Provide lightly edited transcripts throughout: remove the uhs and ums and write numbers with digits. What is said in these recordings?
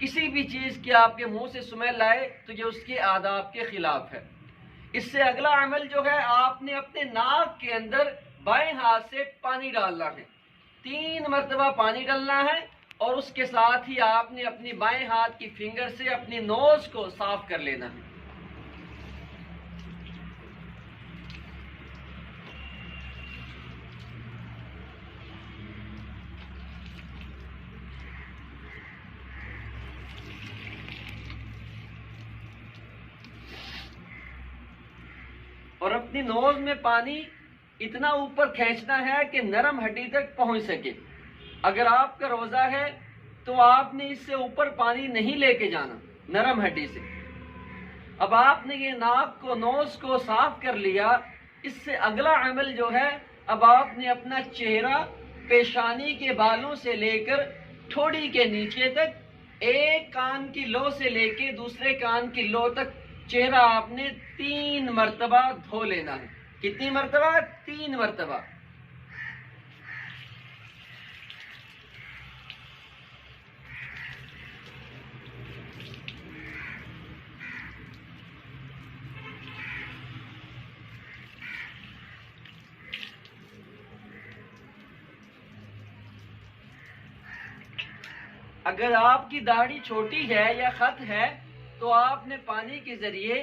کسی بھی چیز کی آپ کے منہ سے سمیل آئے تو یہ اس کے آداب کے خلاف ہے۔ اس سے اگلا عمل جو ہے، آپ نے اپنے ناک کے اندر بائیں ہاتھ سے پانی ڈالنا ہے، 3 مرتبہ پانی ڈالنا ہے، اور اس کے ساتھ ہی آپ نے اپنی بائیں ہاتھ کی فنگر سے اپنی نوز کو صاف کر لینا ہے۔ اور اپنی نوز میں پانی اتنا اوپر کھینچنا ہے کہ نرم ہڈی تک پہنچ سکے۔ اگر آپ کا روزہ ہے تو آپ نے اس سے اوپر پانی نہیں لے کے جانا، نرم ہڈی سے۔ اب آپ نے یہ ناک کو، نوز کو صاف کر لیا، اس سے اگلا عمل جو ہے، اب آپ نے اپنا چہرہ پیشانی کے بالوں سے لے کر ٹھوڑی کے نیچے تک، ایک کان کی لو سے لے کے دوسرے کان کی لو تک چہرہ آپ نے 3 مرتبہ دھو لینا ہے۔ کتنی مرتبہ؟ 3 مرتبہ۔ اگر آپ کی داڑھی چھوٹی ہے یا خط ہے تو آپ نے پانی کے ذریعے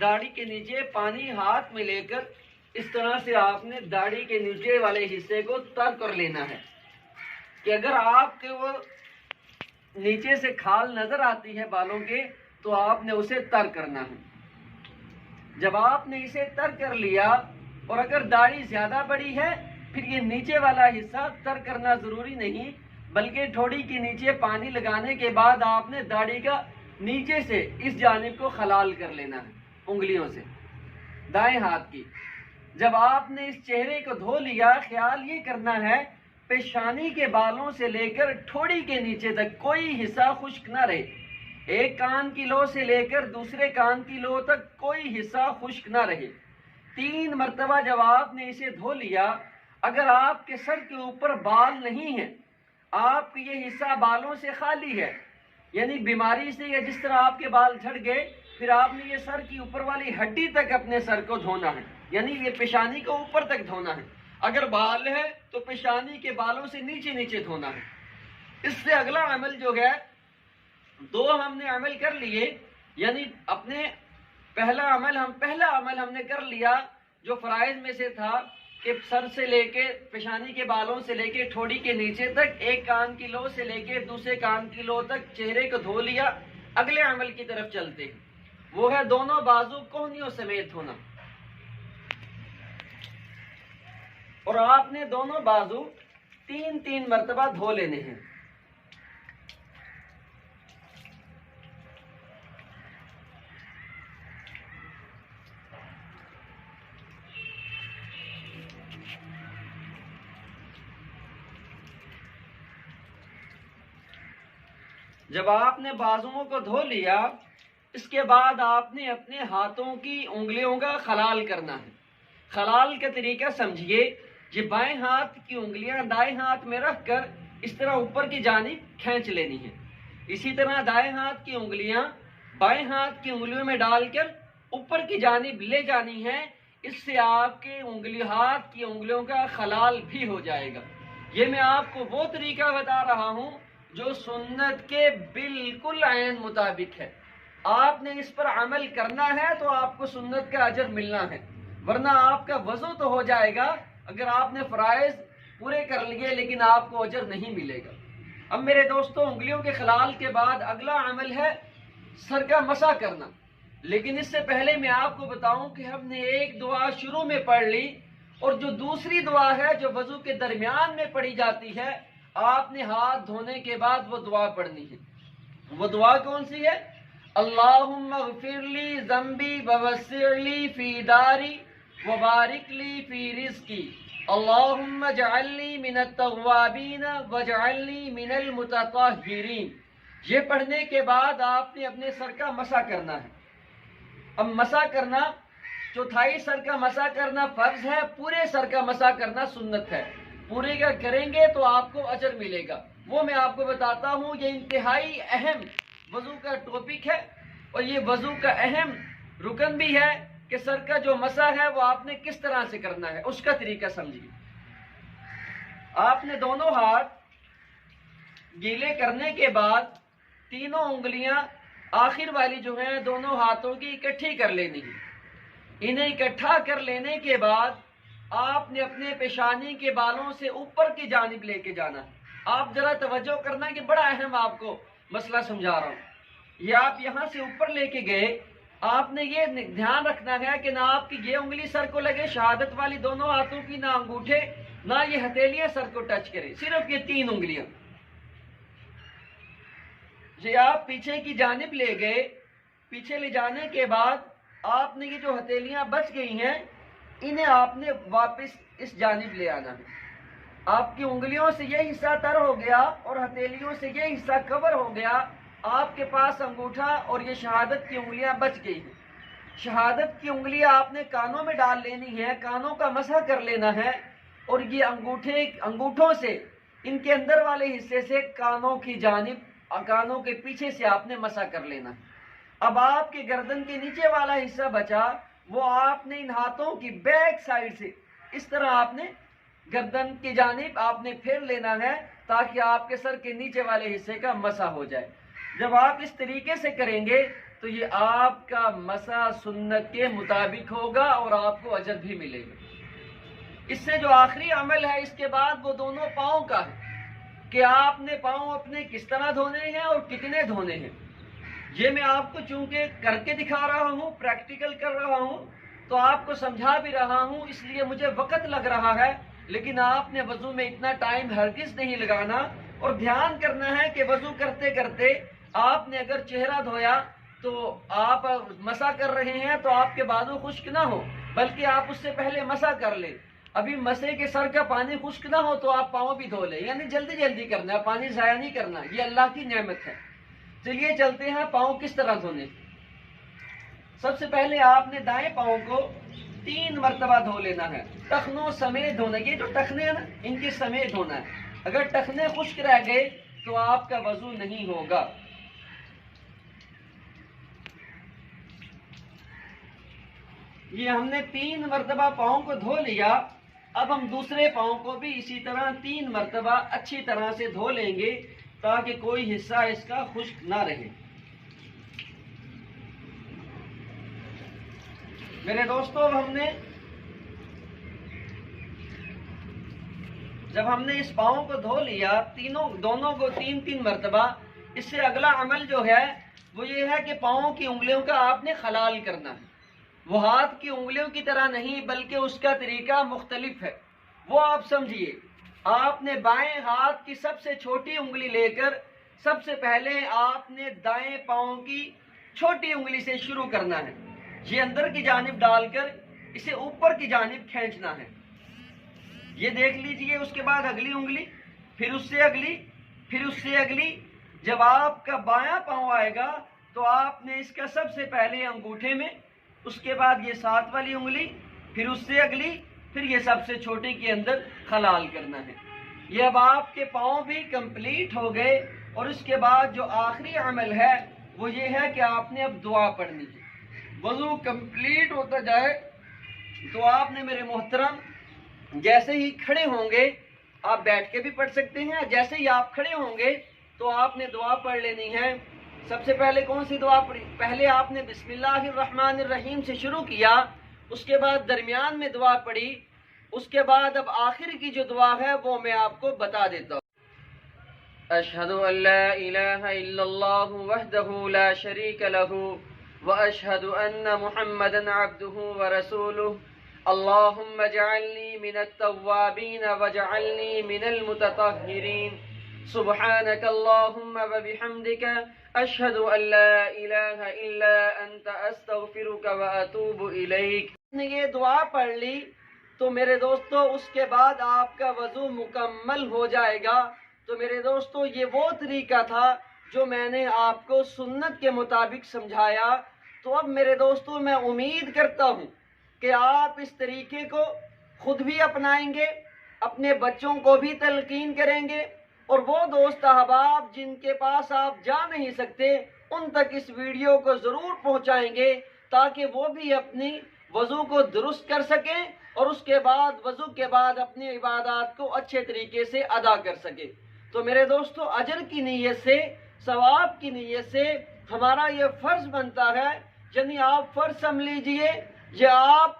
داڑھی کے نیچے پانی ہاتھ میں لے کر اس طرح سے آپ نے داڑھی کے نیچے والے حصے کو تر کر لینا ہے، کہ اگر آپ کے وہ نیچے سے کھال نظر آتی ہے بالوں کے تو آپ نے اسے تر کرنا ہے۔ جب آپ نے اسے تر کر لیا، اور اگر داڑھی زیادہ بڑی ہے پھر یہ نیچے والا حصہ تر کرنا ضروری نہیں، بلکہ ٹھوڑی کے نیچے پانی لگانے کے بعد آپ نے داڑھی کا نیچے سے اس جانب کو خلال کر لینا ہے انگلیوں سے، دائیں ہاتھ کی۔ جب آپ نے اس چہرے کو دھو لیا، خیال یہ کرنا ہے پیشانی کے بالوں سے لے کر ٹھوڑی کے نیچے تک کوئی حصہ خشک نہ رہے، ایک کان کی لو سے لے کر دوسرے کان کی لو تک کوئی حصہ خشک نہ رہے۔ 3 مرتبہ جب آپ نے اسے دھو لیا، اگر آپ کے سر کے اوپر بال نہیں ہیں، آپ کا یہ حصہ بالوں سے خالی ہے، یعنی بیماری سے یا جس طرح آپ کے بال جھڑ گئے، پھر آپ نے یہ سر کی اوپر والی ہڈی تک اپنے سر کو دھونا ہے، یعنی یہ پیشانی کو اوپر تک دھونا ہے۔ اگر بال ہے تو پیشانی کے بالوں سے نیچے نیچے دھونا ہے۔ اس سے اگلا عمل جو ہے، 2 ہم نے عمل کر لیے، یعنی اپنے پہلا عمل ہم نے کر لیا جو فرائض میں سے تھا، کہ سر سے لے کے پیشانی کے بالوں سے لے کے ٹھوڑی کے نیچے تک، ایک کان کی لو سے لے کے دوسرے کان کی لو تک چہرے کو دھو لیا۔ اگلے عمل کی طرف چلتے ہیں، وہ ہے دونوں بازو کوہنیوں سمیت دھونا، اور آپ نے دونوں بازو 3 مرتبہ دھو لینے ہیں۔ جب آپ نے بازوؤں کو دھو لیا، اس کے بعد آپ نے اپنے ہاتھوں کی انگلیوں کا خلال کرنا ہے۔ خلال کا طریقہ سمجھیے، یہ بائیں ہاتھ کی انگلیاں دائیں ہاتھ میں رکھ کر اس طرح اوپر کی جانب کھینچ لینی ہیں، اسی طرح دائیں ہاتھ کی انگلیاں بائیں ہاتھ کی انگلیوں میں ڈال کر اوپر کی جانب لے جانی ہیں۔ اس سے آپ کے ہاتھ کی انگلیوں کا خلال بھی ہو جائے گا۔ یہ میں آپ کو وہ طریقہ بتا رہا ہوں جو سنت کے بالکل عین مطابق ہے۔ آپ نے اس پر عمل کرنا ہے تو آپ کو سنت کا اجر ملنا ہے، ورنہ آپ کا وضو تو ہو جائے گا اگر آپ نے فرائض پورے کر لیے، لیکن آپ کو اجر نہیں ملے گا۔ اب میرے دوستوں، انگلیوں کے خلال کے بعد اگلا عمل ہے سر کا مسح کرنا، لیکن اس سے پہلے میں آپ کو بتاؤں کہ ہم نے ایک دعا شروع میں پڑھ لی، اور جو دوسری دعا ہے جو وضو کے درمیان میں پڑھی جاتی ہے، آپ نے ہاتھ دھونے کے بعد وہ دعا پڑھنی ہے۔ وہ دعا کون سی ہے؟ اللہم اغفر لی ذنبی ووسع لی فی داری وبارک لی فی رزقی اللہم اجعلنی من التوابین واجعلنی من المتطہرین۔ یہ پڑھنے کے بعد آپ نے اپنے سر کا مسح کرنا ہے۔ اب مسح کرنا، چوتھائی سر کا مسح کرنا فرض ہے، پورے سر کا مسح کرنا سنت ہے۔ پورے کا کریں گے تو آپ کو اجر ملے گا، وہ میں آپ کو بتاتا ہوں۔ یہ انتہائی اہم وضو کا ٹاپک ہے اور یہ وضو کا اہم رکن بھی ہے کہ سر کا جو مسح ہے وہ آپ نے کس طرح سے کرنا ہے، اس کا طریقہ سمجھیے۔ آپ نے دونوں ہاتھ گیلے کرنے کے بعد تینوں انگلیاں آخر والی جو ہیں دونوں ہاتھوں کی اکٹھی کر لینی ہے۔ انہیں اکٹھا کر لینے کے بعد آپ نے اپنے پیشانی کے بالوں سے اوپر کی جانب لے کے جانا ہے۔ آپ ذرا توجہ کرنا کہ بڑا اہم آپ کو مسئلہ سمجھا رہا ہوں۔ یہ آپ یہاں سے اوپر لے کے گئے، آپ نے یہ دھیان رکھنا ہے کہ نہ آپ کی یہ انگلی سر کو لگے شہادت والی دونوں ہاتھوں کی، نہ انگوٹھے، نہ یہ ہتھیلیاں سر کو ٹچ کرے، صرف یہ تین انگلیاں۔ یہ آپ پیچھے کی جانب لے گئے، پیچھے لے جانے کے بعد آپ نے یہ جو ہتھیلیاں بچ گئی ہیں انہیں آپ نے واپس اس جانب لے آنا ہے۔ آپ کی انگلیوں سے یہ حصہ تر ہو گیا اور ہتھیلیوں سے یہ حصہ کور ہو گیا، آپ کے پاس انگوٹھا اور یہ شہادت کی انگلیاں بچ گئی ہیں۔ شہادت کی انگلیاں آپ نے کانوں میں ڈال لینی ہے، کانوں کا مسح کر لینا ہے، اور یہ انگوٹھوں سے ان کے اندر والے حصے سے کانوں کی جانب، کانوں کے پیچھے سے آپ نے مسح کر لینا ہے۔ اب آپ کے گردن کے نیچے والا حصہ بچا، وہ آپ نے ان ہاتھوں کی بیک سائڈ سے اس طرح آپ نے گردن کی جانب آپ نے پھیر لینا ہے تاکہ آپ کے سر کے نیچے والے حصے کا مسح ہو جائے۔ جب آپ اس طریقے سے کریں گے تو یہ آپ کا مسح سنت کے مطابق ہوگا اور آپ کو اجر بھی ملے گا۔ اس سے جو آخری عمل ہے اس کے بعد وہ دونوں پاؤں کا ہے کہ آپ نے پاؤں اپنے کس طرح دھونے ہیں اور کتنے دھونے ہیں۔ یہ میں آپ کو چونکہ کر کے دکھا رہا ہوں، پریکٹیکل کر رہا ہوں، تو آپ کو سمجھا بھی رہا ہوں، اس لیے مجھے وقت لگ رہا ہے، لیکن آپ نے وضو میں اتنا ٹائم ہرگز نہیں لگانا، اور دھیان کرنا ہے کہ وضو کرتے کرتے آپ نے اگر چہرہ دھویا تو آپ مسح کر رہے ہیں تو آپ کے بازو خشک نہ ہو، بلکہ آپ اس سے پہلے مسح کر لیں۔ ابھی مسے کے سر کا پانی خشک نہ ہو تو آپ پاؤں بھی دھو لیں، یعنی جلدی جلدی کرنا ہے، پانی ضائع نہیں کرنا، یہ اللہ کی نعمت ہے۔ چلیے چلتے ہیں پاؤں کس طرح دھونے۔ سب سے پہلے آپ نے دائیں پاؤں کو 3 مرتبہ دھو لینا ہے، ٹخنوں سمیت دھونا۔ یہ جو ٹخنے ہیں نا ان کے سمیت دھونا ہے، اگر ٹخنے خشک رہ گئے تو آپ کا وضو نہیں ہوگا۔ یہ ہم نے 3 مرتبہ پاؤں کو دھو لیا، اب ہم دوسرے پاؤں کو بھی اسی طرح 3 مرتبہ اچھی طرح سے دھو لیں گے تاکہ کوئی حصہ اس کا خشک نہ رہے۔ میرے دوستو، جب ہم نے اس پاؤں کو دھو لیا دونوں کو 3 مرتبہ، اس سے اگلا عمل جو ہے وہ یہ ہے کہ پاؤں کی انگلیوں کا آپ نے خلال کرنا ہے۔ وہ ہاتھ کی انگلیوں کی طرح نہیں بلکہ اس کا طریقہ مختلف ہے، وہ آپ سمجھیے۔ آپ نے بائیں ہاتھ کی سب سے چھوٹی انگلی لے کر سب سے پہلے آپ نے دائیں پاؤں کی چھوٹی انگلی سے شروع کرنا ہے، یہ اندر کی جانب ڈال کر اسے اوپر کی جانب کھینچنا ہے۔ یہ دیکھ لیجئے، اس کے بعد اگلی انگلی، پھر اس سے اگلی، پھر اس سے اگلی۔ جب آپ کا بایاں پاؤں آئے گا تو آپ نے اس کا سب سے پہلے انگوٹھے میں، اس کے بعد یہ 7 والی انگلی، پھر اس سے اگلی، پھر یہ سب سے چھوٹی کے اندر خلال کرنا ہے۔ یہ اب آپ کے پاؤں بھی کمپلیٹ ہو گئے، اور اس کے بعد جو آخری عمل ہے وہ یہ ہے کہ آپ نے اب دعا پڑھنی ہے۔ وضو کمپلیٹ ہوتا جائے تو آپ نے میرے محترم جیسے ہی کھڑے ہوں گے، آپ بیٹھ کے بھی پڑھ سکتے ہیں، جیسے ہی آپ کھڑے ہوں گے تو آپ نے دعا پڑھ لینی ہے۔ سب سے پہلے کون سی دعا پڑھی؟ پہلے آپ نے بسم اللہ الرحمن الرحیم سے شروع کیا، اس کے بعد درمیان میں دعا پڑھی، اس کے بعد اب آخر کی جو دعا ہے وہ میں آپ کو بتا دیتا ہوں۔ اشہد ان لا الہ الا اللہ وحدہ لا شریک لہ واشہد ان محمدا عبدہ ورسولہ اللہم اجعلنی من التوابین واجعلنی من المتطہرین سبحانک اللہم وبحمدک اشہد ان لا الہ الا انت استغفرک واتوب الیک۔ نے یہ دعا پڑھ لی تو میرے دوستو اس کے بعد آپ کا وضو مکمل ہو جائے گا۔ تو میرے دوستو یہ وہ طریقہ تھا جو میں نے آپ کو سنت کے مطابق سمجھایا۔ تو اب میرے دوستو میں امید کرتا ہوں کہ آپ اس طریقے کو خود بھی اپنائیں گے، اپنے بچوں کو بھی تلقین کریں گے، اور وہ دوست احباب جن کے پاس آپ جا نہیں سکتے ان تک اس ویڈیو کو ضرور پہنچائیں گے تاکہ وہ بھی اپنی وضو کو درست کر سکیں اور اس کے بعد وضو کے بعد اپنی عبادات کو اچھے طریقے سے ادا کر سکیں۔ تو میرے دوستو، اجر کی نیت سے، ثواب کی نیت سے ہمارا یہ فرض بنتا ہے، یعنی آپ فرض سمجھ لیجئے یا آپ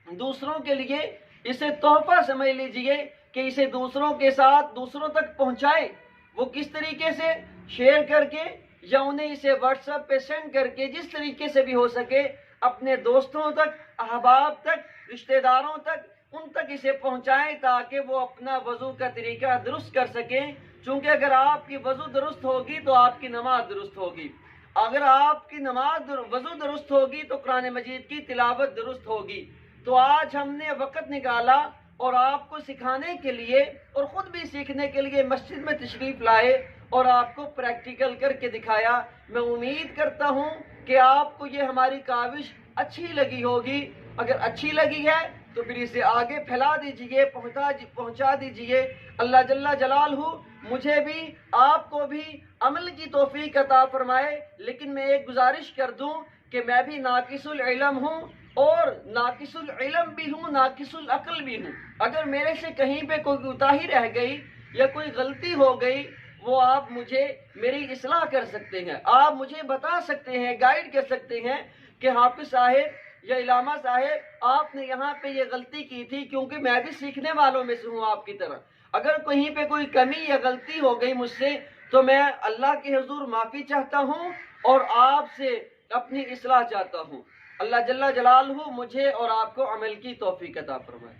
دوسروں کے لیے اسے تحفہ سمجھ لیجئے کہ اسے دوسروں کے ساتھ دوسروں تک پہنچائے۔ وہ کس طریقے سے؟ شیئر کر کے یا انہیں اسے واٹس ایپ پہ سینڈ کر کے، جس طریقے سے بھی ہو سکے اپنے دوستوں تک، احباب تک، رشتہ داروں تک، ان تک اسے پہنچائیں تاکہ وہ اپنا وضو کا طریقہ درست کر سکیں۔ چونکہ اگر آپ کی وضو درست ہوگی تو آپ کی نماز درست ہوگی، اگر آپ کی وضو درست ہوگی تو قرآن مجید کی تلاوت درست ہوگی۔ تو آج ہم نے وقت نکالا اور آپ کو سکھانے کے لیے اور خود بھی سیکھنے کے لیے مسجد میں تشریف لائے اور آپ کو پریکٹیکل کر کے دکھایا۔ میں امید کرتا ہوں کہ آپ کو یہ ہماری کاوش اچھی لگی ہوگی۔ اگر اچھی لگی ہے تو پھر اسے آگے پھیلا دیجئے، پہنچا دیجئے۔ اللہ جل جلالہ مجھے بھی آپ کو بھی عمل کی توفیق عطا فرمائے۔ لیکن میں ایک گزارش کر دوں کہ میں بھی ناقص العلم ہوں، اور ناقص العلم بھی ہوں، ناقص العقل بھی ہوں۔ اگر میرے سے کہیں پہ کوئی کوتاہی رہ گئی یا کوئی غلطی ہو گئی، وہ آپ مجھے میری اصلاح کر سکتے ہیں، آپ مجھے بتا سکتے ہیں، گائیڈ کر سکتے ہیں کہ حافظ صاحب یا علامہ صاحب آپ نے یہاں پہ یہ غلطی کی تھی، کیونکہ میں بھی سیکھنے والوں میں سے ہوں آپ کی طرح۔ اگر کہیں پہ کوئی کمی یا غلطی ہو گئی مجھ سے تو میں اللہ کے حضور معافی چاہتا ہوں اور آپ سے اپنی اصلاح چاہتا ہوں۔ اللہ جل جلالہ مجھے اور آپ کو عمل کی توفیق عطا فرمائے۔